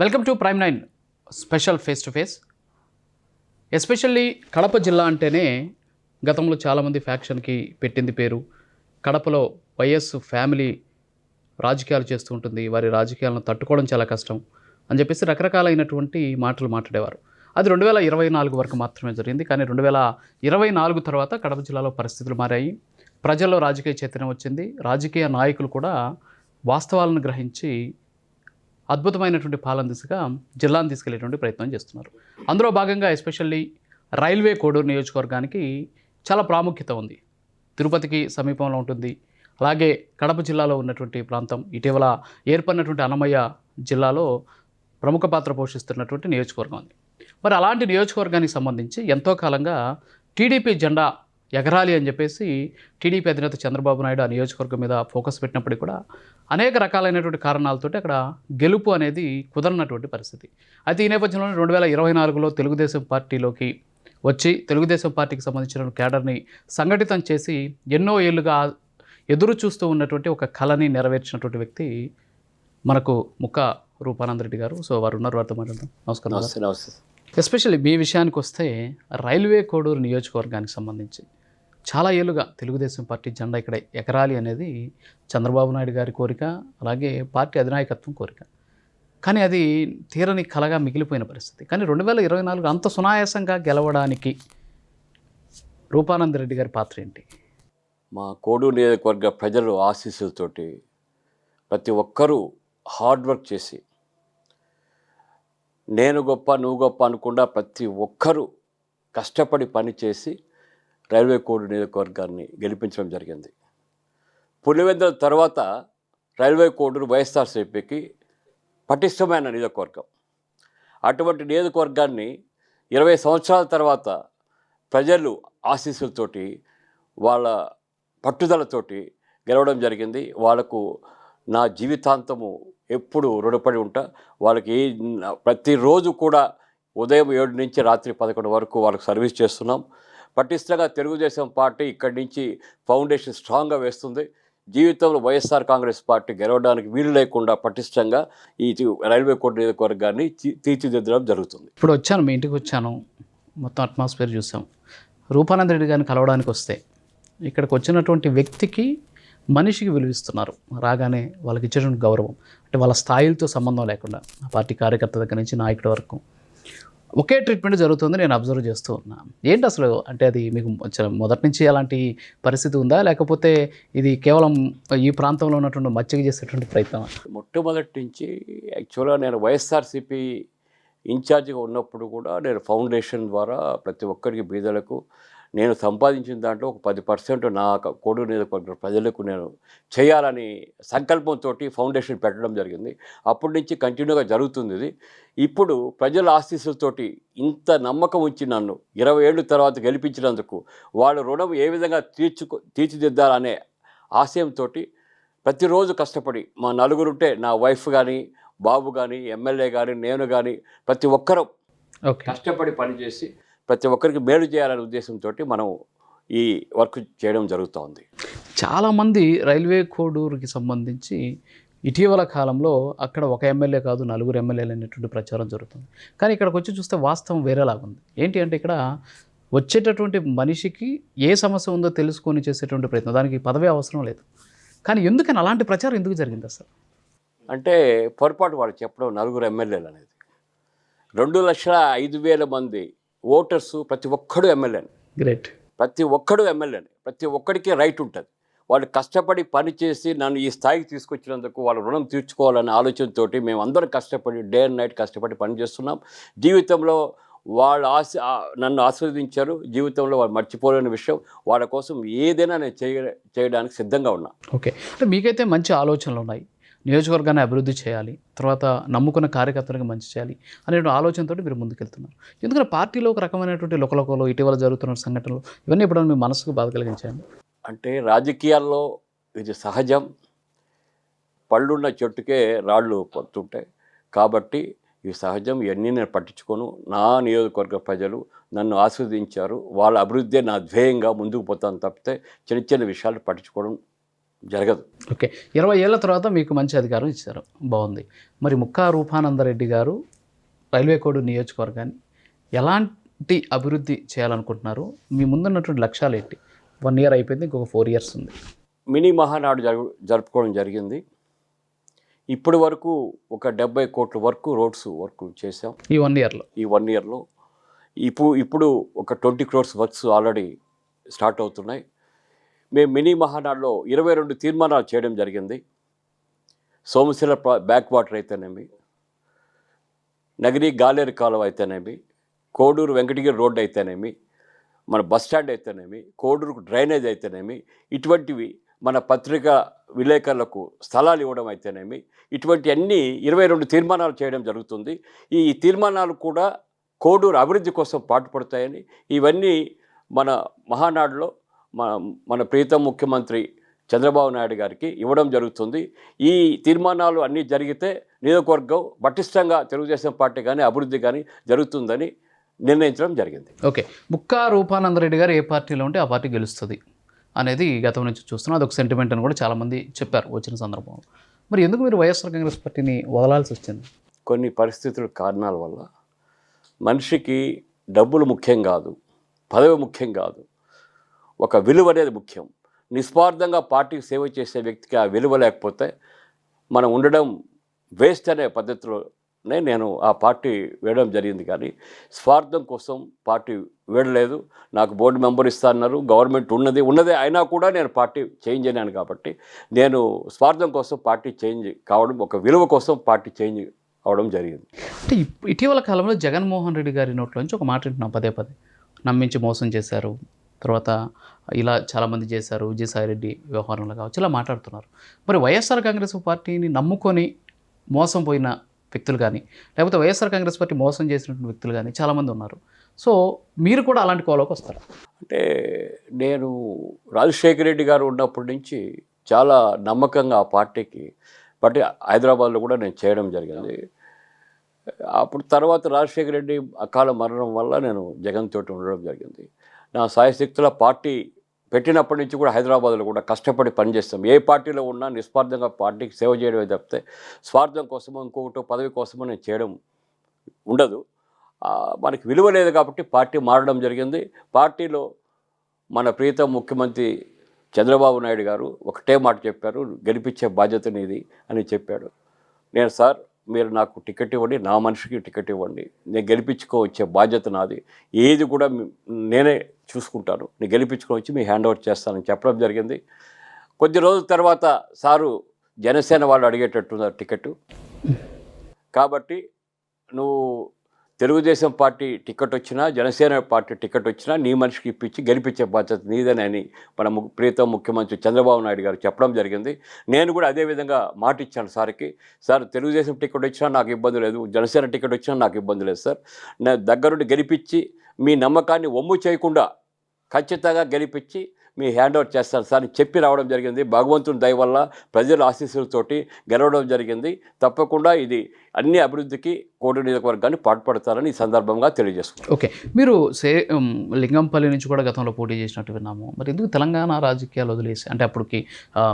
Welcome to prime 9 special face to face. Especially Kadapa జిల్లా అంటేనే గతంలో చాలామంది ఫ్యాక్షన్కి పెట్టింది పేరు. కడపలో వైఎస్ ఫ్యామిలీ రాజకీయాలు చేస్తూ ఉంటుంది, వారి రాజకీయాలను తట్టుకోవడం చాలా కష్టం అని చెప్పేసి రకరకాలైనటువంటి మాటలు మాట్లాడేవారు. అది 2024 వరకు మాత్రమే జరిగింది. కానీ 2024 తర్వాత కడప జిల్లాలో పరిస్థితులు మారాయి. ప్రజల్లో రాజకీయ చైతన్యం వచ్చింది. రాజకీయ నాయకులు కూడా వాస్తవాలను గ్రహించి అద్భుతమైనటువంటి పాలన దిశగా జిల్లాను తీసుకెళ్లేటువంటి ప్రయత్నం చేస్తున్నారు. అందులో భాగంగా ఎస్పెషల్లీ రైల్వే కోడూరు నియోజకవర్గానికి చాలా ప్రాముఖ్యత ఉంది. తిరుపతికి సమీపంలో ఉంటుంది. అలాగే కడప జిల్లాలో ఉన్నటువంటి ప్రాంతం ఇటీవల ఏర్పడినటువంటి అన్నమయ్య జిల్లాలో ప్రముఖ పాత్ర పోషిస్తున్నటువంటి నియోజకవర్గం ఉంది. మరి అలాంటి నియోజకవర్గానికి సంబంధించి ఎంతో కాలంగా టీడీపీ జెండా ఎగరాలి అని చెప్పేసి టీడీపీ అధినేత చంద్రబాబు నాయుడు ఆ నియోజకవర్గం మీద ఫోకస్ పెట్టినప్పటికీ కూడా అనేక రకాలైనటువంటి కారణాలతోటి అక్కడ గెలుపు అనేది కుదరనటువంటి పరిస్థితి. అయితే ఈ నేపథ్యంలో 2024లో తెలుగుదేశం పార్టీలోకి వచ్చి తెలుగుదేశం పార్టీకి సంబంధించిన కేడర్ని సంఘటితం చేసి ఎన్నో ఏళ్ళుగా ఎదురు చూస్తూ ఉన్నటువంటి ఒక కళని నెరవేర్చినటువంటి వ్యక్తి మనకు ముక్క రూపానంద రెడ్డి గారు. సో వారు ఉన్నారు, వారితో మాట్లాడదాం. నమస్కారం. నమస్తే. ఎస్పెషల్లీ మీ విషయానికి వస్తే రైల్వే కోడూరు నియోజకవర్గానికి సంబంధించి చాలా ఏళ్ళుగా తెలుగుదేశం పార్టీ జెండా ఇక్కడ ఎగరాలి అనేది చంద్రబాబు నాయుడు గారి కోరిక, అలాగే పార్టీ అధినాయకత్వం కోరిక. కానీ అది తీరని కలగా మిగిలిపోయిన పరిస్థితి. కానీ 2024 అంత సునాయాసంగా గెలవడానికి రూపానంద రెడ్డి గారి పాత్ర ఏంటి? మా కోడూరు నియోజకవర్గ ప్రజలు ఆశీస్సులతోటి ప్రతి ఒక్కరూ హార్డ్ వర్క్ చేసి, నేను గొప్ప నువ్వు గొప్ప అనకుండా ప్రతి ఒక్కరూ కష్టపడి పనిచేసి రైల్వే కోడూరు నియోజకవర్గాన్ని గెలిపించడం జరిగింది. పులివెందుల తర్వాత రైల్వే కోడూరు వైఎస్ఆర్సీపీకి పటిష్టమైన నియోజకవర్గం. అటువంటి నియోజకవర్గాన్ని 20 సంవత్సరాల తర్వాత ప్రజలు ఆశీస్సులతోటి వాళ్ళ పట్టుదలతోటి గెలవడం జరిగింది. వాళ్ళకు నా జీవితాంతము ఎప్పుడు రుణపడి ఉంటా. వాళ్ళకి ప్రతిరోజు కూడా ఉదయం 7 నుంచి రాత్రి 11 వరకు వాళ్ళకు సర్వీస్ చేస్తున్నాం. పటిష్టంగా తెలుగుదేశం పార్టీ ఇక్కడి నుంచి ఫౌండేషన్ స్ట్రాంగ్గా వేస్తుంది. జీవితంలో వైఎస్ఆర్ కాంగ్రెస్ పార్టీ గెలవడానికి వీలు లేకుండా పటిష్టంగా ఈ రైల్వే కోడూరు నియోజకవర్గాన్ని తీర్చిదిద్దడం జరుగుతుంది. ఇప్పుడు వచ్చాను, మీ ఇంటికి వచ్చాను, మొత్తం అట్మాస్ఫియర్ చూసాం. రూపానంద రెడ్డి గారిని కలవడానికి వస్తే ఇక్కడికి వచ్చినటువంటి వ్యక్తికి మనిషికి విలువిస్తున్నారు. రాగానే వాళ్ళకి ఇచ్చేటువంటి గౌరవం అంటే వాళ్ళ స్థాయిలతో సంబంధం లేకుండా పార్టీ కార్యకర్త దగ్గర నుంచి నాయకుడి వరకు ఒకే ట్రీట్మెంట్ జరుగుతుంది. నేను అబ్జర్వ్ చేస్తూ ఉన్నా. ఏంటి అసలు అంటే అది మీకు మొదటి నుంచి అలాంటి పరిస్థితి ఉందా, లేకపోతే ఇది కేవలం ఈ ప్రాంతంలో ఉన్నటువంటి మచ్చిక చేసేటువంటి ప్రయత్నం? మొట్టమొదటి నుంచి యాక్చువల్గా నేను వైఎస్ఆర్సీపీ ఇన్ఛార్జిగా ఉన్నప్పుడు కూడా నేను ఫౌండేషన్ ద్వారా ప్రతి ఒక్కరికి బీదలకు నేను సంపాదించిన దాంట్లో ఒక 10% నా కోడూరు నియోజకవర్గ ప్రజలకు నేను చేయాలని సంకల్పంతో ఫౌండేషన్ పెట్టడం జరిగింది. అప్పటి నుంచి కంటిన్యూగా జరుగుతుంది ఇది. ఇప్పుడు ప్రజల ఆశీస్సులతోటి ఇంత నమ్మకం ఉంచి నన్ను 20 ఏళ్ళ తర్వాత గెలిపించినందుకు వాళ్ళ రుణం ఏ విధంగా తీర్చిదిద్దాలనే ఆశయంతో ప్రతిరోజు కష్టపడి మా నలుగురుంటే నా వైఫ్ కానీ బాబు కానీ ఎమ్మెల్యే కానీ నేను కానీ ప్రతి ఒక్కరూ కష్టపడి పనిచేసి ప్రతి ఒక్కరికి మేలు చేయాలనే ఉద్దేశంతో మనం ఈ వర్క్ చేయడం జరుగుతూ ఉంది. చాలామంది రైల్వే కోడూరుకి సంబంధించి ఇటీవల కాలంలో అక్కడ ఒక ఎమ్మెల్యే కాదు 4 ఎమ్మెల్యేలు అనేటువంటి ప్రచారం జరుగుతుంది. కానీ ఇక్కడికి వచ్చి చూస్తే వాస్తవం వేరేలాగుంది. ఏంటి అంటే ఇక్కడ వచ్చేటటువంటి మనిషికి ఏ సమస్య ఉందో తెలుసుకొని చేసేటువంటి ప్రయత్నం, దానికి పదవి అవసరం లేదు. కానీ ఎందుకని అలాంటి ప్రచారం ఎందుకు జరిగింది అసలు? అంటే పొరపాటు వాడు చెప్పడం 4 ఎమ్మెల్యేలు అనేది 2,05,000 మంది ఓటర్స్ ప్రతి ఒక్కడు ఎమ్మెల్యేని. గ్రేట్. ప్రతి ఒక్కడు ఎమ్మెల్యేని. ప్రతి ఒక్కడికి రైట్ ఉంటుంది. వాళ్ళు కష్టపడి పని చేసి నన్ను ఈ స్థాయికి తీసుకొచ్చినందుకు వాళ్ళ రుణం తీర్చుకోవాలనే ఆలోచనతో మేము అందరం కష్టపడి డే అండ్ నైట్ కష్టపడి పనిచేస్తున్నాం. జీవితంలో వాళ్ళు నన్ను ఆస్వాదించారు. జీవితంలో వాళ్ళు మర్చిపోలేని విషయం. వాళ్ళ కోసం ఏదైనా నేను చేయడానికి సిద్ధంగా ఉన్నా. ఓకే, అంటే మీకైతే మంచి ఆలోచనలు ఉన్నాయి. నియోజకవర్గాన్ని అభివృద్ధి చేయాలి, తర్వాత నమ్ముకున్న కార్యకర్తలకు మంచి చేయాలి అనే ఆలోచనతో మీరు ముందుకెళ్తున్నారు. ఎందుకంటే పార్టీలో ఒక రకమైనటువంటి లోకలోకలు ఇటీవల జరుగుతున్న సంఘటనలు ఇవన్నీ ఎప్పుడైనా మీ మనసుకు బాధ కలిగించాయండి? అంటే రాజకీయాల్లో ఇది సహజం. పళ్ళున్న చెట్టుకే రాళ్ళు పడుతుంటాయి కాబట్టి ఇది సహజం. ఇవన్నీ నేను పట్టించుకోను. నా నియోజకవర్గ ప్రజలు నన్ను ఆస్వాదించారు. వాళ్ళ అభివృద్ధి నా ధ్యేయంగా ముందుకు పోతాను తప్పితే చిన్న చిన్న విషయాలు పట్టించుకోవడం జరగదు. ఓకే. 20 ఏళ్ల తర్వాత మీకు మంచి అధికారం ఇచ్చారు. బాగుంది. మరి ముక్కా రూపానందరెడ్డి గారు రైల్వే కోడ్ నియోజకవర్గాన్ని ఎలాంటి అభివృద్ధి చేయాలనుకుంటున్నారు? మీ ముందున్నటువంటి లక్ష్యాలు ఏంటి? 1 ఇయర్ అయిపోయింది. ఇంకొక 4 ఇయర్స్ ఉంది. మినీ మహానాడు జరుపుకోవడం జరిగింది. ఇప్పటి వరకు ఒక 70 కోట్ల వరకు రోడ్స్ వర్క్ చేసాం ఈ 1 ఇయర్లో. ఈ 1 ఇయర్లో. ఇప్పుడు ఒక 20 crores వర్క్స్ ఆల్రెడీ స్టార్ట్ అవుతున్నాయి. మేము మినీ మహానాడులో 22 తీర్మానాలు చేయడం జరిగింది. సోమశిల బ్యాక్ వాటర్ అయితేనేమి, నగిరి గాలేరు కాలువ అయితేనేమి, కోడూరు వెంకటగిరి రోడ్డు అయితేనేమి, మన బస్ స్టాండ్ అయితేనేమి, కోడూరుకు డ్రైనేజ్ అయితేనేమి, ఇటువంటివి మన పత్రికా విలేకరులకు స్థలాలు ఇవ్వడం అయితేనేమి, ఇటువంటి అన్ని 22 తీర్మానాలు చేయడం జరుగుతుంది. ఈ తీర్మానాలు కూడా కోడూరు అభివృద్ధి కోసం పాటుపడతాయని, ఇవన్నీ మన మహానాడులో మన ప్రీతం ముఖ్యమంత్రి చంద్రబాబు నాయుడు గారికి ఇవ్వడం జరుగుతుంది. ఈ తీర్మానాలు అన్నీ జరిగితే నియోజకవర్గం పటిష్టంగా తెలుగుదేశం పార్టీ కానీ అభివృద్ధి కానీ జరుగుతుందని నిర్ణయించడం జరిగింది. ఓకే. ముక్కా రూపానందరెడ్డి గారు ఏ పార్టీలో ఉంటే ఆ పార్టీ గెలుస్తుంది అనేది గతం నుంచి చూస్తున్నాం. అదొక సెంటిమెంట్ అని కూడా చాలామంది చెప్పారు వచ్చిన సందర్భంలో. మరి ఎందుకు మీరు వైఎస్ఆర్ కాంగ్రెస్ పార్టీని వదలాల్సి వచ్చింది? కొన్ని పరిస్థితుల కారణాల వల్ల మనిషికి డబ్బులు ముఖ్యం కాదు, పదవి ముఖ్యం కాదు, ఒక విలువ అనేది ముఖ్యం. నిస్వార్థంగా పార్టీకి సేవ చేసే వ్యక్తికి ఆ విలువ లేకపోతే మనం ఉండడం వేస్ట్ అనే పద్ధతిలోనే నేను ఆ పార్టీ వేయడం జరిగింది. కానీ స్వార్థం కోసం పార్టీ వేయలేదు. నాకు బోర్డు మెంబర్ ఇస్తా అన్నారు, గవర్నమెంట్ ఉన్నదే అయినా కూడా నేను పార్టీ చేంజ్ అయినాను. కాబట్టి నేను స్వార్థం కోసం పార్టీ చేంజ్ కావడం, ఒక విలువ కోసం పార్టీ చేంజ్ అవడం జరిగింది. అంటే ఇటీవల కాలంలో జగన్మోహన్ రెడ్డి గారి నోట్లో నుంచి ఒక మాట వింటున్నాం పదే నమ్మించి మోసం చేశారు, తర్వాత ఇలా చాలామంది చేశారు, విజయసాయిరెడ్డి వ్యవహారంలో కావచ్చు, ఇలా మాట్లాడుతున్నారు. మరి వైఎస్ఆర్ కాంగ్రెస్ పార్టీని నమ్ముకొని మోసం పోయిన వ్యక్తులు కానీ, లేకపోతే వైఎస్ఆర్ కాంగ్రెస్ పార్టీ మోసం చేసినటువంటి వ్యక్తులు కానీ చాలామంది ఉన్నారు. సో మీరు కూడా అలాంటి కోలోకి వస్తారు? అంటే నేను రాజశేఖర రెడ్డి గారు ఉన్నప్పటి నుంచి చాలా నమ్మకంగా ఆ పార్టీకి హైదరాబాద్లో కూడా నేను చేయడం జరిగింది. అప్పుడు తర్వాత రాజశేఖర రెడ్డి అకాల మరణం వల్ల నేను జగన్ తోటి ఉండడం జరిగింది. నా సాయశక్తుల పార్టీ పెట్టినప్పటి నుంచి కూడా హైదరాబాద్లో కూడా కష్టపడి పనిచేస్తాం. ఏ పార్టీలో ఉన్నా నిస్వార్థంగా పార్టీకి సేవ చేయడమే తప్పితే స్వార్థం కోసమో ఇంకొకటో పదవి కోసమో నేను చేయడం ఉండదు. మనకి విలువ లేదు కాబట్టి పార్టీ మారడం జరిగింది. పార్టీలో మన ప్రీతం ముఖ్యమంత్రి చంద్రబాబు నాయుడు గారు ఒకటే మాట చెప్పారు, గెలిపించే బాధ్యత నీది అని చెప్పాడు. నేను సార్ మీరు నాకు టికెట్ ఇవ్వండి, నా మనిషికి టికెట్ ఇవ్వండి, నేను గెలిపించుకోవచ్చే బాధ్యత నాది, ఏది కూడా నేనే చూసుకుంటాను, నేను గెలిపించుకోవచ్చి మీ హ్యాండ్ ఓవర్ చేస్తానని చెప్పడం జరిగింది. కొద్ది రోజుల తర్వాత సారు జనసేన వాళ్ళు అడిగేటట్టున్నారు టికెట్, కాబట్టి నువ్వు తెలుగుదేశం పార్టీ టికెట్ వచ్చినా జనసేన పార్టీ టికెట్ వచ్చినా నీ మనిషికి ఇప్పించి గెలిపించే బాధ్యత నీదని మన ప్రీతం ముఖ్యమంత్రి చంద్రబాబు నాయుడు గారు చెప్పడం జరిగింది. నేను కూడా అదేవిధంగా మాట ఇచ్చాను సార్కి, సార్ తెలుగుదేశం టికెట్ వచ్చినా నాకు ఇబ్బంది లేదు, జనసేన టికెట్ వచ్చినా నాకు ఇబ్బంది లేదు సార్, నేను దగ్గరుండి గెలిపించి మీ నమ్మకాన్ని వమ్ము చేయకుండా ఖచ్చితంగా గెలిపించి మీ హ్యాండ్ ఓవర్ చేస్తాను సార్ అని చెప్పి రావడం జరిగింది. భగవంతుని దయ వల్ల ప్రజల ఆశీస్సులతోటి గెలవడం జరిగింది. తప్పకుండా ఇది అన్ని అభివృద్ధికి కోడూరు నియోజకవర్గాన్ని పాటుపడతారని ఈ సందర్భంగా తెలియజేసుకుంటారు. ఓకే. మీరు లింగంపల్లి నుంచి కూడా గతంలో పోటీ చేసినట్టు విన్నాము. మరి ఎందుకు తెలంగాణ రాజకీయాలు వదిలేసి, అంటే అప్పటికి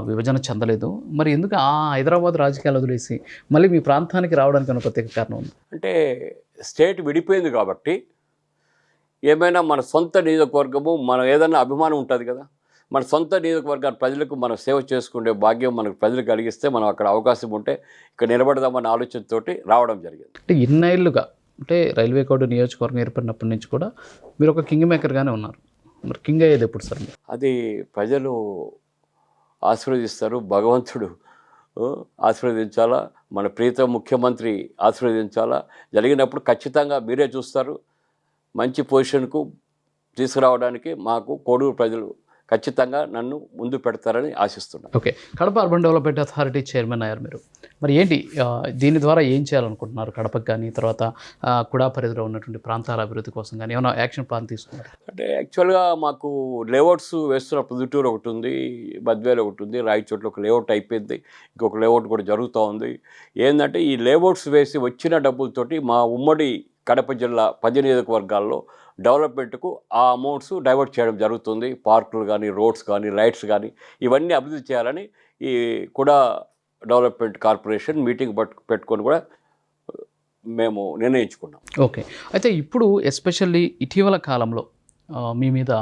విభజన చెందలేదు, మరి ఎందుకు ఆ హైదరాబాద్ రాజకీయాలు వదిలేసి మళ్ళీ మీ ప్రాంతానికి రావడానికి అన్న ప్రత్యేక కారణం ఉంది? అంటే స్టేట్ విడిపోయింది కాబట్టి ఏమైనా మన సొంత నియోజకవర్గము, మనం ఏదైనా అభిమానం ఉంటుంది కదా, మన సొంత నియోజకవర్గాన్ని ప్రజలకు మనం సేవ చేసుకునే భాగ్యం మనకు ప్రజలకు కలిగిస్తే మనం అక్కడ అవకాశం ఉంటే ఇక్కడ నిలబడదామన్న ఆలోచనతోటి రావడం జరిగింది. అంటే ఇన్నేళ్లుగా, అంటే రైల్వే కోడ్ నియోజకవర్గం ఏర్పడినప్పటి నుంచి కూడా మీరు ఒక కింగ్ మేకర్గానే ఉన్నారు. మరి కింగ్ అయ్యేది ఎప్పుడు సార్? అది ప్రజలు ఆశీర్వదిస్తారు, భగవంతుడు ఆశీర్వదించాలా, మన ప్రీతం ముఖ్యమంత్రి ఆశీర్వదించాలా. జరిగినప్పుడు ఖచ్చితంగా మీరే చూస్తారు. మంచి పొజిషన్కు తీసుకురావడానికి మాకు కోడూరు ప్రజలు ఖచ్చితంగా నన్ను ముందు పెడతారని ఆశిస్తున్నాను. Okay. Kadapa urban development authority chairman అయ్యారు మీరు. మరి ఏంటి దీని ద్వారా ఏం చేయాలనుకుంటున్నారు? కడపకు కానీ, తర్వాత కుడా పరిధిలో ఉన్నటువంటి ప్రాంతాల అభివృద్ధి కోసం కానీ ఏమైనా యాక్షన్ ప్లాన్ తీసుకున్నారు? అంటే యాక్చువల్గా మాకు లేఅవుట్స్ వేస్తున్న పొద్దుటూరు ఒకటి ఉంది, బద్వేలు ఒకటి ఉంది, రాయచోట్ల ఒక లేఅవుట్ అయిపోయింది, ఇంకొక లేఅవుట్ కూడా జరుగుతూ ఉంది. ఏంటంటే ఈ లేఅవుట్స్ వేసి వచ్చిన డబ్బులతోటి మా ఉమ్మడి కడప జిల్లా 10 నియోజకవర్గాల్లో డెవలప్మెంట్కు ఆ అమౌంట్స్ డైవర్ట్ చేయడం జరుగుతుంది. పార్కులు కానీ, రోడ్స్ కానీ, లైట్స్ కానీ ఇవన్నీ అభివృద్ధి చేయాలని ఈ కూడా డెవలప్మెంట్ కార్పొరేషన్ మీటింగ్ పెట్టుకొని కూడా మేము నిర్ణయించుకున్నాం. ఓకే. అయితే ఇప్పుడు ఎస్పెషల్లీ ఇటీవల కాలంలో మీ మీద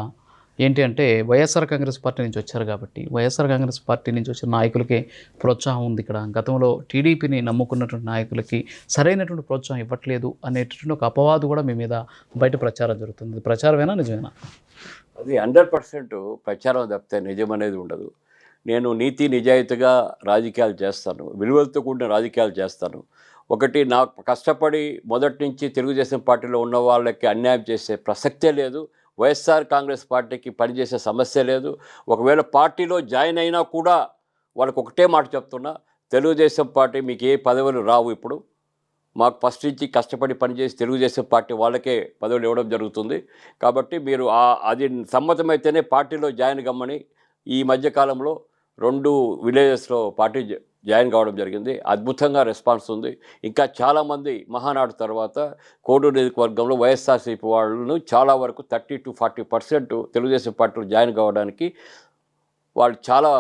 ఏంటి అంటే వైఎస్ఆర్ కాంగ్రెస్ పార్టీ నుంచి వచ్చారు కాబట్టి వైఎస్ఆర్ కాంగ్రెస్ పార్టీ నుంచి వచ్చిన నాయకులకి ప్రోత్సాహం ఉంది ఇక్కడ. గతంలో టీడీపీని నమ్ముకున్నటువంటి నాయకులకి సరైనటువంటి ప్రోత్సాహం ఇవ్వట్లేదు అనేటటువంటి ఒక అపవాదు కూడా మీ మీద బయట ప్రచారం జరుగుతుంది. ప్రచారమేనా నిజమేనా? అది 100% ప్రచారం తప్పితే నిజం అనేది ఉండదు. నేను నీతి నిజాయితీగా రాజకీయాలు చేస్తాను, విలువలతో కూడిన రాజకీయాలు చేస్తాను. ఒకటి, నాకు కష్టపడి మొదటి నుంచి తెలుగుదేశం పార్టీలో ఉన్న వాళ్ళకి అన్యాయం చేసే ప్రసక్తే లేదు. వైఎస్ఆర్ కాంగ్రెస్ పార్టీకి పనిచేసే సమస్య లేదు. ఒకవేళ పార్టీలో జాయిన్ అయినా కూడా వాళ్ళకి ఒకటే మాట చెప్తున్నా, తెలుగుదేశం పార్టీ మీకు ఏ పదవులు రావు. ఇప్పుడు మాకు ఫస్ట్ నుంచి కష్టపడి పనిచేసి తెలుగుదేశం పార్టీ వాళ్ళకే పదవులు ఇవ్వడం జరుగుతుంది. కాబట్టి మీరు అది సమ్మతమైతేనే పార్టీలో జాయిన్ కమ్మని ఈ మధ్యకాలంలో 2 విలేజెస్లో పార్టీ జాయిన్ కావడం జరిగింది. అద్భుతంగా రెస్పాన్స్ ఉంది. ఇంకా చాలామంది మహానాడు తర్వాత కోడూరు నియోజకవర్గంలో వైఎస్ఆర్సీపీ వాళ్ళను చాలా వరకు 30 to 40% తెలుగుదేశం పార్టీలో జాయిన్ కావడానికి వాళ్ళు చాలా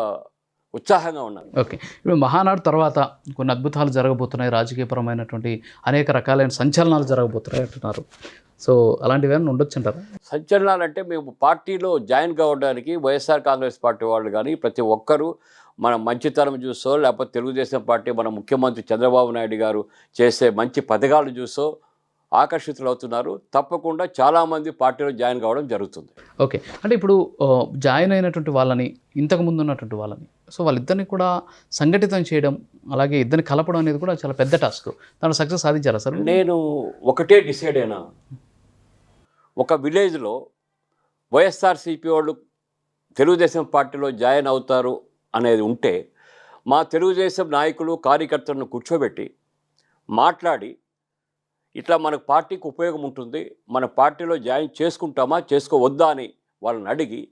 ఉత్సాహంగా ఉన్నారు. ఓకే. ఇప్పుడు మహానాడు తర్వాత కొన్ని అద్భుతాలు జరగబోతున్నాయి, రాజకీయపరమైనటువంటి అనేక రకాలైన సంచలనాలు జరగబోతున్నాయి అంటున్నారు. సో అలాంటివి ఏమైనా ఉండొచ్చు అంటారా? సంచలనాలంటే మేము పార్టీలో జాయిన్ కావడానికి వైఎస్ఆర్ కాంగ్రెస్ పార్టీ వాళ్ళు కానీ ప్రతి ఒక్కరూ మన మంచితనం చూసో, లేకపోతే తెలుగుదేశం పార్టీ మన ముఖ్యమంత్రి చంద్రబాబు నాయుడు గారు చేసే మంచి పథకాలు చూసో ఆకర్షితులవుతున్నారు. తప్పకుండా చాలామంది పార్టీలో జాయిన్ కావడం జరుగుతుంది. ఓకే. అంటే ఇప్పుడు జాయిన్ అయినటువంటి వాళ్ళని, ఇంతకుముందు ఉన్నటువంటి వాళ్ళని, సో వాళ్ళిద్దరిని కూడా సంఘటితం చేయడం, అలాగే ఇద్దరిని కలపడం అనేది కూడా చాలా పెద్ద టాస్క్. దాంట్లో సక్సెస్ సాధించారా సార్? నేను ఒకటే డిసైడ్ అయినా, ఒక విలేజ్లో వైఎస్ఆర్సీపీ వాళ్ళు తెలుగుదేశం పార్టీలో జాయిన్ అవుతారు అనేది ఉంటే, మా తెలుగుదేశం నాయకులు కార్యకర్తలను కూర్చోబెట్టి మాట్లాడి, ఇట్లా మనకు పార్టీకి ఉపయోగం ఉంటుంది, మన పార్టీలో జాయిన్ చేసుకుంటామా చేసుకోవద్దా అని వాళ్ళని అడిగి,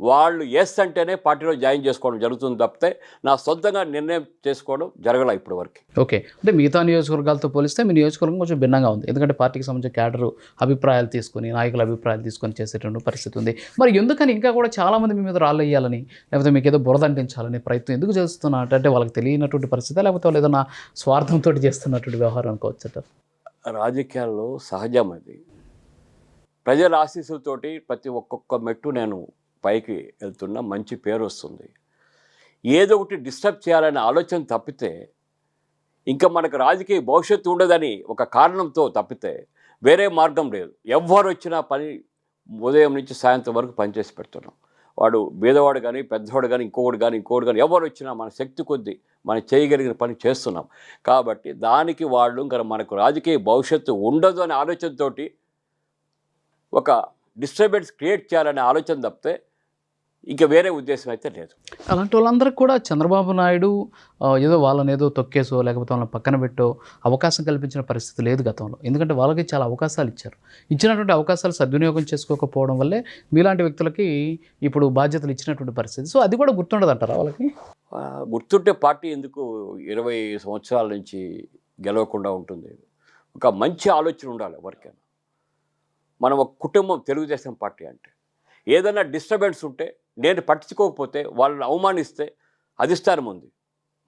వాళ్ళు ఎస్ అంటేనే పార్టీలో జాయిన్ చేసుకోవడం జరుగుతుంది తప్పితే నా సొంతంగా నిర్ణయం చేసుకోవడం జరగలే ఇప్పటి వరకు. ఓకే. అంటే మిగతా నియోజకవర్గాలతో పోలిస్తే మీ నియోజకవర్గం కొంచెం భిన్నంగా ఉంది. ఎందుకంటే పార్టీకి సంబంధించిన క్యాడరు అభిప్రాయాలు తీసుకొని, నాయకుల అభిప్రాయాలు తీసుకొని చేసేటువంటి పరిస్థితి ఉంది. మరి ఎందుకని ఇంకా కూడా చాలామంది మీ మీద రాళ్ళు వేయాలని, లేకపోతే మీకు ఏదో బురద అంటించాలని ప్రయత్నం ఎందుకు చేస్తున్నట్టు? అంటే వాళ్ళకి తెలియనటువంటి పరిస్థితి, లేకపోతే వాళ్ళు ఏదైనా స్వార్థంతో చేస్తున్నటువంటి వ్యవహారం అనుకోవచ్చట? రాజకీయాల్లో సహజం అది. ప్రజల ఆశీస్సులతోటి ప్రతి ఒక్కొక్క మెట్టు నేను పైకి వెళ్తున్నా, మంచి పేరు వస్తుంది. ఏదో ఒకటి డిస్టర్బ్ చేయాలనే ఆలోచన తప్పితే, ఇంకా మనకు రాజకీయ భవిష్యత్తు ఉండదని ఒక కారణంతో తప్పితే వేరే మార్గం లేదు. ఎవ్వరు వచ్చినా పని ఉదయం నుంచి సాయంత్రం వరకు పనిచేసి పెడుతున్నాం. వాడు బీదవాడు కానీ, పెద్దవాడు కానీ, ఇంకొకటి కానీ ఎవరు వచ్చినా మన శక్తి కొద్దీ మనం చేయగలిగిన పని చేస్తున్నాం. కాబట్టి దానికి వాళ్ళు ఇంకా మనకు రాజకీయ భవిష్యత్తు ఉండదు అనే ఆలోచనతోటి ఒక డిస్టర్బెన్స్ క్రియేట్ చేయాలనే ఆలోచన తప్పితే ఇంకా వేరే ఉద్దేశం అయితే లేదు. అలాంటి వాళ్ళందరికీ కూడా చంద్రబాబు నాయుడు ఏదో వాళ్ళని ఏదో తొక్కేసో, లేకపోతే వాళ్ళని పక్కన పెట్టో అవకాశం కల్పించిన పరిస్థితి లేదు గతంలో. ఎందుకంటే వాళ్ళకి చాలా అవకాశాలు ఇచ్చారు. ఇచ్చినటువంటి అవకాశాలు సద్వినియోగం చేసుకోకపోవడం వల్లే మీలాంటి వ్యక్తులకి ఇప్పుడు బాధ్యతలు ఇచ్చినటువంటి పరిస్థితి. సో అది కూడా గుర్తుండదు అంటారా వాళ్ళకి? గుర్తుంటే పార్టీ ఎందుకు 20 సంవత్సరాల నుంచి గెలవకుండా ఉంటుంది? ఒక మంచి ఆలోచన ఉండాలి ఎవరికైనా. మనం ఒక కుటుంబం తెలుగుదేశం పార్టీ అంటే, ఏదైనా డిస్టర్బెన్స్ ఉంటే, నేను పట్టించుకోకపోతే, వాళ్ళని అవమానిస్తే అధిష్టానం ఉంది.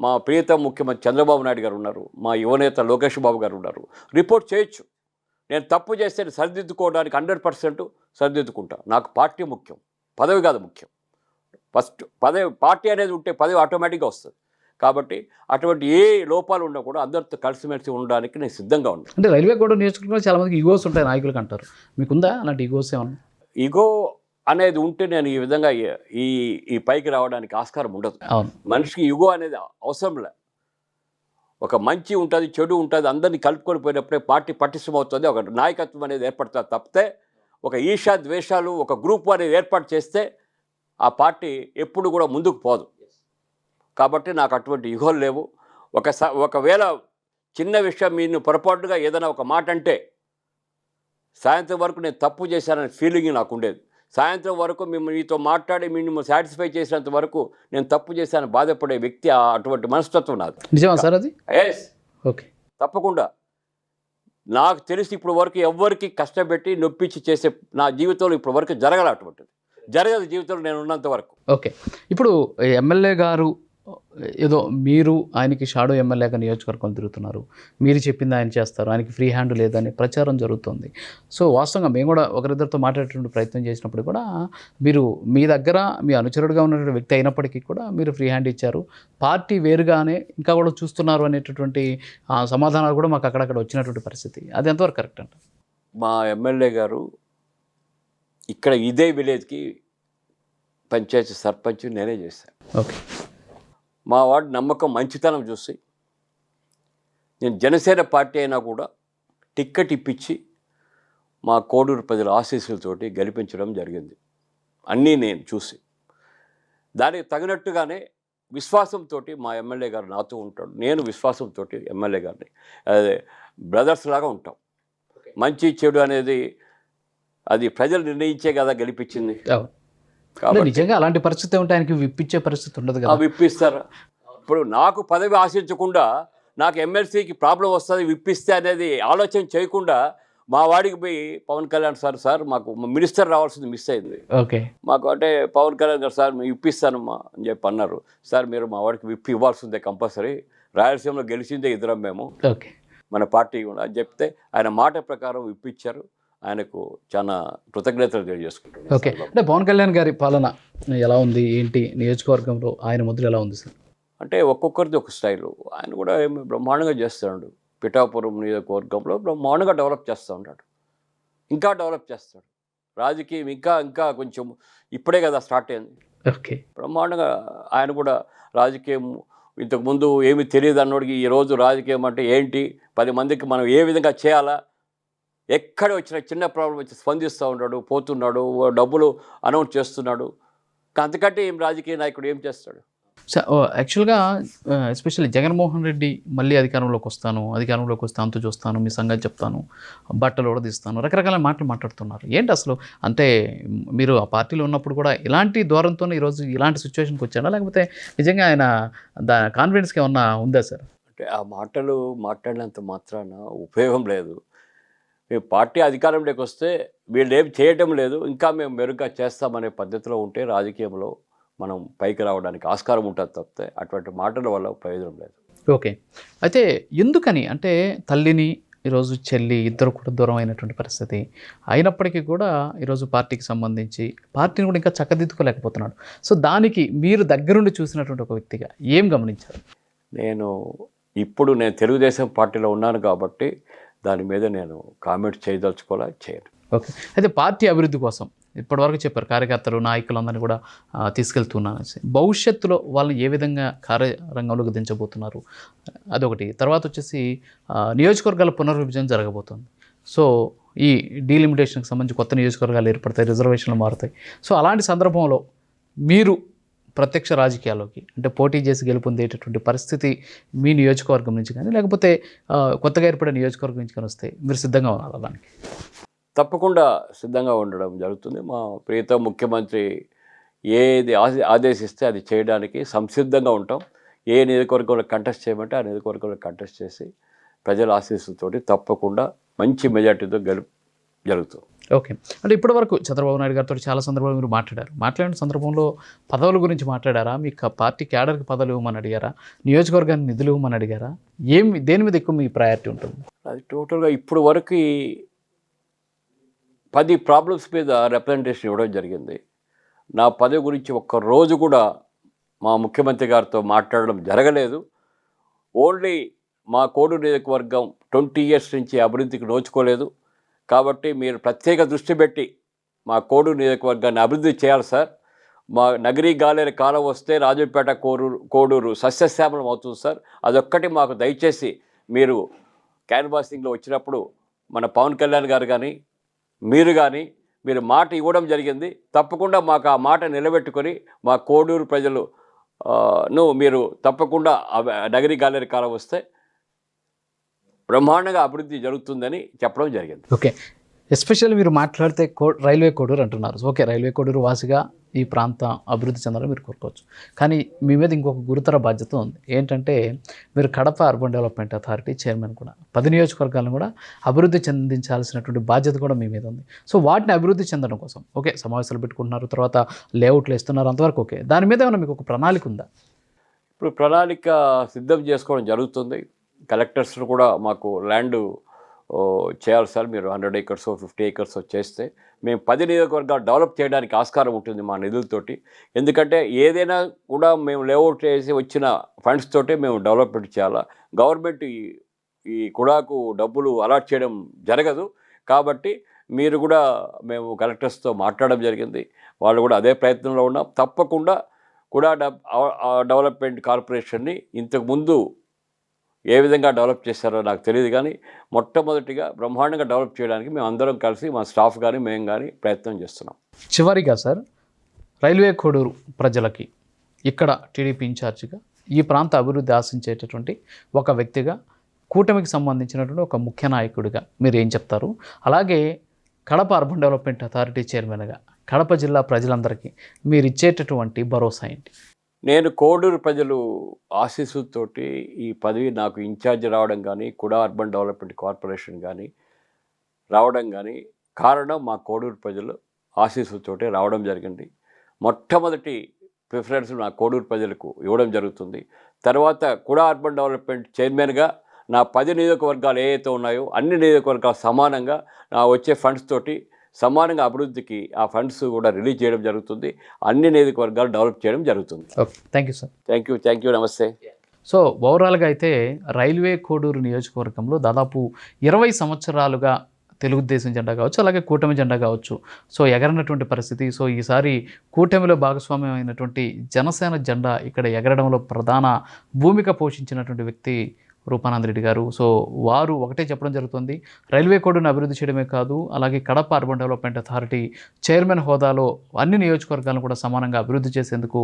మా ప్రియతమ ముఖ్యమంత్రి చంద్రబాబు నాయుడు గారు ఉన్నారు, మా యువనేత లోకేష్ బాబు గారు ఉన్నారు. రిపోర్ట్ చేయొచ్చు. నేను తప్పు చేస్తే సరిదిద్దుకోవడానికి 100% సరిదిద్దుకుంటా. నాకు పార్టీ ముఖ్యం, పదవి కాదు ముఖ్యం. ఫస్ట్ పదవి, పార్టీ అనేది ఉంటే పదవి ఆటోమేటిక్గా వస్తుంది. కాబట్టి అటువంటి ఏ లోపాలు ఉన్నా కూడా అందరితో కలిసిమెలిసి ఉండడానికి నేను సిద్ధంగా ఉన్నాను. అంటే రైల్వే కోడ్ నియోజకవర్గంలో చాలా మందికి ఈగోస్ ఉంటాయి నాయకులకు అంటారు. మీకుందా అలాంటి ఈగోస్ ఏమన్నా? ఈగో అనేది ఉంటే నేను ఈ విధంగా ఈ పైకి రావడానికి ఆస్కారం ఉండదు. మనిషికి ఈగో అనేది అవసరం లే. ఒక మంచి ఉంటుంది, చెడు ఉంటుంది, అందరినీ కలుపుకొని పోయినప్పుడే పార్టీ పటిష్టమవుతుంది, ఒక నాయకత్వం అనేది ఏర్పడుతుంది. తప్పితే ఒక ఈర్ష్య ద్వేషాలు, ఒక గ్రూప్ అనేది ఏర్పాటు చేస్తే ఆ పార్టీ ఎప్పుడు కూడా ముందుకు పోదు. కాబట్టి నాకు అటువంటి ఈగోలు లేవు. ఒకవేళ చిన్న విషయం మీరు పొరపాటుగా ఏదైనా ఒక మాట అంటే, సాయంత్రం వరకు నేను తప్పు చేశాననే ఫీలింగ్ నాకు ఉండేది. సాయంత్రం వరకు మీతో మాట్లాడి మిమ్మల్ని సాటిస్ఫై చేసినంత వరకు నేను తప్పు చేశాను బాధపడే వ్యక్తి, అటువంటి మనస్తత్వం నాది. నిజమా సార్ అది? ఎస్, ఓకే, తప్పకుండా. నాకు తెలిసి ఇప్పుడు వరకు ఎవ్వరికి కష్టపెట్టి నొప్పించి చేసే నా జీవితంలో ఇప్పుడు వరకు జరగదు, అటువంటిది జరగదు జీవితంలో నేను ఉన్నంత వరకు. ఓకే. ఇప్పుడు ఎమ్మెల్యే గారు ఏదో మీరు ఆయనకి షాడో ఎమ్మెల్యేగా నియోజకవర్గం తిరుగుతున్నారు, మీరు చెప్పింది ఆయన చేస్తారు, ఆయనకి ఫ్రీ హ్యాండ్ లేదని ప్రచారం జరుగుతుంది. సో వాస్తవంగా మేము కూడా ఒకరిద్దరితో మాట్లాడేటువంటి ప్రయత్నం చేసినప్పుడు కూడా మీరు మీ దగ్గర మీ అనుచరుడుగా ఉన్నటువంటి వ్యక్తి అయినప్పటికీ కూడా మీరు ఫ్రీ హ్యాండ్ ఇచ్చారు, పార్టీ వేరుగానే ఇంకా కూడా చూస్తున్నారు అనేటటువంటి సమాధానాలు కూడా మాకు అక్కడక్కడ వచ్చినటువంటి పరిస్థితి. అది ఎంతవరకు కరెక్ట్ అంట? మా ఎమ్మెల్యే గారు ఇక్కడ ఇదే విలేజ్కి పంచాయతీ సర్పంచ్ నేనే చేశాను. ఓకే. మా వాడి నమ్మకం మంచితనం చూసి నేను జనసేన పార్టీ అయినా కూడా టిక్కెట్ ఇప్పించి మా కోడూరు ప్రజల ఆశీస్సులతోటి గెలిపించడం జరిగింది. అన్నీ నేను చూసి దానికి తగినట్టుగానే విశ్వాసంతో మా ఎమ్మెల్యే గారు నాతో ఉంటాడు, నేను విశ్వాసంతో ఎమ్మెల్యే గారిని అదే బ్రదర్స్ లాగా ఉంటాం. మంచి చెడు అనేది అది ప్రజలు నిర్ణయించే కదా గెలిపించింది. కాబట్టి నిజంగా అలాంటి పరిస్థితి ఉంటే ఆయనకి విప్పించే పరిస్థితి ఉండదు కదా. విప్పిస్తారా? ఇప్పుడు నాకు పదవి ఆశించకుండా నాకు ఎమ్మెల్సీకి ప్రాబ్లం వస్తుంది విప్పిస్తే అనేది ఆలోచన చేయకుండా మా వాడికి పోయి పవన్ కళ్యాణ్ సార్ మాకు మినిస్టర్ రావాల్సింది మిస్ అయింది, ఓకే మాకు అంటే పవన్ కళ్యాణ్ గారు సార్ మేము ఇప్పిస్తానమ్మా అని చెప్పి అన్నారు. సార్ మీరు మా వాడికి విప్పి ఇవ్వాల్సిందే కంపల్సరీ, రాయలసీమలో గెలిచిందే ఇద్దరం మేము, ఓకే మన పార్టీ కూడా అని చెప్తే ఆయన మాట ప్రకారం ఇప్పించారు. ఆయనకు చాలా కృతజ్ఞతలు తెలియజేసుకుంటున్నాను. ఓకే. అంటే పవన్ కళ్యాణ్ గారి పాలన ఎలా ఉంది ఏంటి, నియోజకవర్గంలో ఆయన ముద్ర ఎలా ఉంది సార్? అంటే ఒక్కొక్కరిది ఒక స్టైలు. ఆయన కూడా ఏమి బ్రహ్మాండంగా చేస్తున్నాడు. పిఠాపురం నియోజకవర్గంలో బ్రహ్మాండంగా డెవలప్ చేస్తూ ఉంటాడు, ఇంకా డెవలప్ చేస్తాడు. రాజకీయం ఇంకా ఇంకా కొంచెం ఇప్పుడే కదా స్టార్ట్ అయింది. ఓకే. బ్రహ్మాండంగా ఆయన కూడా రాజకీయం ఇంతకుముందు ఏమి తెలియదు అన్నోడికి ఈరోజు రాజకీయం అంటే ఏంటి, 10 మందికి మనం ఏ విధంగా చేయాలా, ఎక్కడ వచ్చిన చిన్న ప్రాబ్లం వచ్చి స్పందిస్తూ ఉన్నాడు, పోతున్నాడు, డబ్బులు అనౌన్స్ చేస్తున్నాడు. అంతకంటే ఏం రాజకీయ నాయకుడు ఏం చేస్తాడు? యాక్చువల్గా ఎస్పెషల్లీ జగన్మోహన్ రెడ్డి మళ్ళీ అధికారంలోకి వస్తే అంతు చూస్తాను, మీ సంగతి చెప్తాను, బట్టలు కూడా తీస్తాను, రకరకాల మాటలు మాట్లాడుతున్నారు. ఏంటి అసలు? అంటే మీరు ఆ పార్టీలో ఉన్నప్పుడు కూడా ఇలాంటి ధోరణితోనే ఈరోజు ఇలాంటి సిచ్యువేషన్కి వచ్చాడా, లేకపోతే నిజంగా ఆయన కాన్ఫిడెన్స్కి ఏమన్నా ఉందా సార్? అంటే ఆ మాటలు మాట్లాడినంత మాత్రాన ఉపయోగం లేదు. మేము పార్టీ అధికారంలోకి వస్తే వీళ్ళు ఏం చేయటం లేదు, ఇంకా మేము మెరుగ్గా చేస్తామనే పద్ధతిలో ఉంటే రాజకీయంలో మనం పైకి రావడానికి ఆస్కారం ఉంటుంది తప్పితే అటువంటి మాటల వల్ల ప్రయోజనం లేదు. ఓకే. అయితే ఎందుకని అంటే తల్లిని ఈరోజు చెల్లి ఇద్దరు కూడా దూరం అయినటువంటి పరిస్థితి అయినప్పటికీ కూడా ఈరోజు పార్టీకి సంబంధించి పార్టీని కూడా ఇంకా చక్కదిద్దుకోలేకపోతున్నాడు. సో దానికి మీరు దగ్గరుండి చూసినటువంటి ఒక వ్యక్తిగా ఏం గమనించారు? ఇప్పుడు నేను తెలుగుదేశం పార్టీలో ఉన్నాను కాబట్టి దాని మీద నేను కామెంట్ చేయను. ఓకే. అయితే పార్టీ అభివృద్ధి కోసం ఇప్పటివరకు చెప్పారు కార్యకర్తలు నాయకులందరినీ కూడా తీసుకెళ్తున్నాను. భవిష్యత్తులో వాళ్ళు ఏ విధంగా కార్యరంగంలోకి దించబోతున్నారు అదొకటి. తర్వాత వచ్చేసి నియోజకవర్గాల పునర్విభజన జరగబోతుంది. సో ఈ డీలిమిటేషన్కి సంబంధించి కొత్త నియోజకవర్గాలు ఏర్పడతాయి, రిజర్వేషన్లు మారుతాయి. సో అలాంటి సందర్భంలో మీరు ప్రత్యక్ష రాజకీయాల్లోకి అంటే పోటీ చేసి గెలుపొందేటటువంటి పరిస్థితి మీ నియోజకవర్గం నుంచి కానీ లేకపోతే కొత్తగా ఏర్పడే నియోజకవర్గం నుంచి కానీ వస్తే మీరు సిద్ధంగా ఉన్నారు దానికి? తప్పకుండా సిద్ధంగా ఉండడం జరుగుతుంది. మా ప్రియతమ ముఖ్యమంత్రి ఏది ఆదేశిస్తే అది చేయడానికి సంసిద్ధంగా ఉంటాం. ఏ నియోజకవర్గంలో కంటెస్ట్ చేయమంటే ఆ నియోజకవర్గంలో కంటెస్ట్ చేసి ప్రజల ఆశీస్సులతోటి తప్పకుండా మంచి మెజార్టీతో జరుగుతుంది. ఓకే. అంటే ఇప్పటివరకు చంద్రబాబు నాయుడు గారితో చాలా సందర్భాలు మీరు మాట్లాడిన సందర్భంలో పదవుల గురించి మాట్లాడారా? మీ పార్టీ క్యాడర్కి పదవులు ఇవ్వమని అడిగారా? నియోజకవర్గానికి నిధులు ఇవ్వమని అడిగారా? దేని మీద ఎక్కువ మీ ప్రయారిటీ ఉంటుంది? అది టోటల్గా ఇప్పుడు వరకు 10 ప్రాబ్లమ్స్ మీద రిప్రజెంటేషన్ ఇవ్వడం జరిగింది. నా పదవి గురించి ఒక్క రోజు కూడా మా ముఖ్యమంత్రి గారితో మాట్లాడడం జరగలేదు. ఓన్లీ మా కోడూరు నియోజకవర్గం 20 years నుంచి అభివృద్ధికి నోచుకోలేదు కాబట్టి మీరు ప్రత్యేక దృష్టి పెట్టి మా కోడూరు నియోజకవర్గాన్ని అభివృద్ధి చేయాలి సార్. మా నగరీ గాలేరు కాలం వస్తే రాజంపేట కోడూరు సస్యశ్యామలం అవుతుంది సార్. అదొక్కటి మాకు దయచేసి మీరు క్యాన్వాసింగ్లో వచ్చినప్పుడు మన పవన్ కళ్యాణ్ గారు కానీ మీరు మాట ఇవ్వడం జరిగింది. తప్పకుండా మాకు ఆ మాట నిలబెట్టుకొని మా కోడూరు ప్రజలు మీరు తప్పకుండా నగరీ గాలేరు కాలం వస్తే బ్రహ్మాండంగా అభివృద్ధి జరుగుతుందని చెప్పడం జరిగింది. ఓకే. ఎస్పెషల్లీ మీరు మాట్లాడితే రైల్వే కోడూరు అంటున్నారు. ఓకే, రైల్వే కోడూరు వాసిగా ఈ ప్రాంతం అభివృద్ధి చెందాలని మీరు కోరుకోవచ్చు. కానీ మీ మీద ఇంకొక గురుతర బాధ్యత ఉంది. ఏంటంటే మీరు Kadapa urban development authority chairman కూడా. 10 నియోజకవర్గాలను కూడా అభివృద్ధి చెందించాల్సినటువంటి బాధ్యత కూడా మీ మీద ఉంది. సో వాటిని అభివృద్ధి చెందడం కోసం ఓకే సమావేశాలు పెట్టుకుంటున్నారు, తర్వాత లేఅవుట్లు ఇస్తున్నారు, అంతవరకు ఓకే. దాని మీద ఏమైనా మీకు ఒక ప్రణాళిక ఉందా? ఇప్పుడు ప్రణాళిక సిద్ధం చేసుకోవడం జరుగుతుంది. కలెక్టర్స్ కూడా మాకు ల్యాండ్ చేయాలి సార్, మీరు 100 acres 50 acres చేస్తే మేము 10 నియోజకవర్గాలు డెవలప్ చేయడానికి ఆస్కారం ఉంటుంది మా నిధులతోటి. ఎందుకంటే ఏదైనా కూడా మేము లేఅవుట్ చేసి వచ్చిన ఫండ్స్ తోటే మేము డెవలప్మెంట్ చేయాలా. గవర్నమెంట్ ఈ కుడాకు డబ్బులు అలాట్ చేయడం జరగదు. కాబట్టి మీరు కూడా మేము కలెక్టర్స్తో మాట్లాడడం జరిగింది. వాళ్ళు కూడా అదే ప్రయత్నంలో ఉన్నాం. తప్పకుండా కూడా డెవలప్మెంట్ కార్పొరేషన్ని ఇంతకుముందు ఏ విధంగా డెవలప్ చేశారో నాకు తెలియదు, కానీ మొట్టమొదటిగా బ్రహ్మాండంగా డెవలప్ చేయడానికి మేము అందరం కలిసి మా స్టాఫ్ కానీ మేము కానీ ప్రయత్నం చేస్తున్నాం. చివరిగా సార్, రైల్వే కోడూరు ప్రజలకి ఇక్కడ టీడీపీ ఇన్ఛార్జిగా ఈ ప్రాంత అభివృద్ధి ఆశించేటటువంటి ఒక వ్యక్తిగా, కూటమికి సంబంధించినటువంటి ఒక ముఖ్య నాయకుడిగా మీరు ఏం చెప్తారు? అలాగే కడప అర్బన్ డెవలప్మెంట్ అథారిటీ చైర్మన్గా కడప జిల్లా ప్రజలందరికీ మీరు ఇచ్చేటటువంటి భరోసా ఏంటి? నేను కోడూరు ప్రజలు ఆశీస్సుతోటి ఈ పదవి నాకు ఇన్ఛార్జ్ రావడం కానీ, కుడా అర్బన్ డెవలప్మెంట్ కార్పొరేషన్ కానీ రావడం కానీ కారణం మా కోడూరు ప్రజలు ఆశీస్సుతోటి రావడం జరిగింది. మొట్టమొదటి ప్రిఫరెన్స్ నా కోడూరు ప్రజలకు ఇవ్వడం జరుగుతుంది. తర్వాత కుడా అర్బన్ డెవలప్మెంట్ చైర్మన్గా నా 10 నియోజకవర్గాలు ఏవైతే ఉన్నాయో అన్ని నియోజకవర్గాలు సమానంగా నా వచ్చే ఫండ్స్ తోటి సమానంగా అభివృద్ధికి ఆ ఫండ్స్ కూడా రిలీజ్ చేయడం జరుగుతుంది. అన్ని నియోజకవర్గాలు డెవలప్ చేయడం జరుగుతుంది. Okay, thank you sir. Thank you, నమస్తే. సో ఓవరాల్గా అయితే రైల్వే కోడూరు నియోజకవర్గంలో దాదాపు 20 సంవత్సరాలుగా తెలుగుదేశం జెండా కావచ్చు, అలాగే కూటమి జెండా కావచ్చు, సో ఎగరనటువంటి పరిస్థితి. సో ఈసారి కూటమిలో భాగస్వామ్యం అయినటువంటి జనసేన జెండా ఇక్కడ ఎగరడంలో ప్రధాన భూమిక పోషించినటువంటి వ్యక్తి రూపానంద్ రెడ్డి గారు. సో వారు ఒకటే చెప్పడం జరుగుతుంది, రైల్వే కోడ్ను అభివృద్ధి చేయడమే కాదు, అలాగే Kadapa urban development authority chairman హోదాలో అన్ని నియోజకవర్గాలను కూడా సమానంగా అభివృద్ధి చేసేందుకు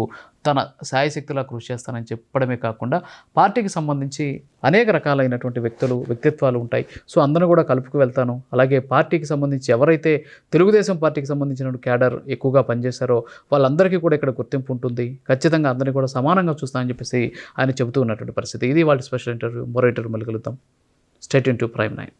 తన శాయశక్తులా కృషి చేస్తానని చెప్పడమే కాకుండా పార్టీకి సంబంధించి అనేక రకాలైనటువంటి వ్యక్తిత్వాలు ఉంటాయి. సో అందరూ కూడా కలుపుకు వెళ్తాను. అలాగే పార్టీకి సంబంధించి ఎవరైతే తెలుగుదేశం పార్టీకి సంబంధించిన క్యాడర్ ఎక్కువగా పనిచేశారో వాళ్ళందరికీ కూడా ఇక్కడ గుర్తింపు ఉంటుంది. ఖచ్చితంగా అందరినీ కూడా సమానంగా చూస్తానని చెప్పేసి ఆయన చెబుతూ ఉన్నటువంటి పరిస్థితి. ఇది వాళ్ళ స్పెషల్ ఇంటర్వ్యూ. మరో ఇంటర్వ్యూ మళ్ళీ కలుద్దాం. Stay tune to prime 9.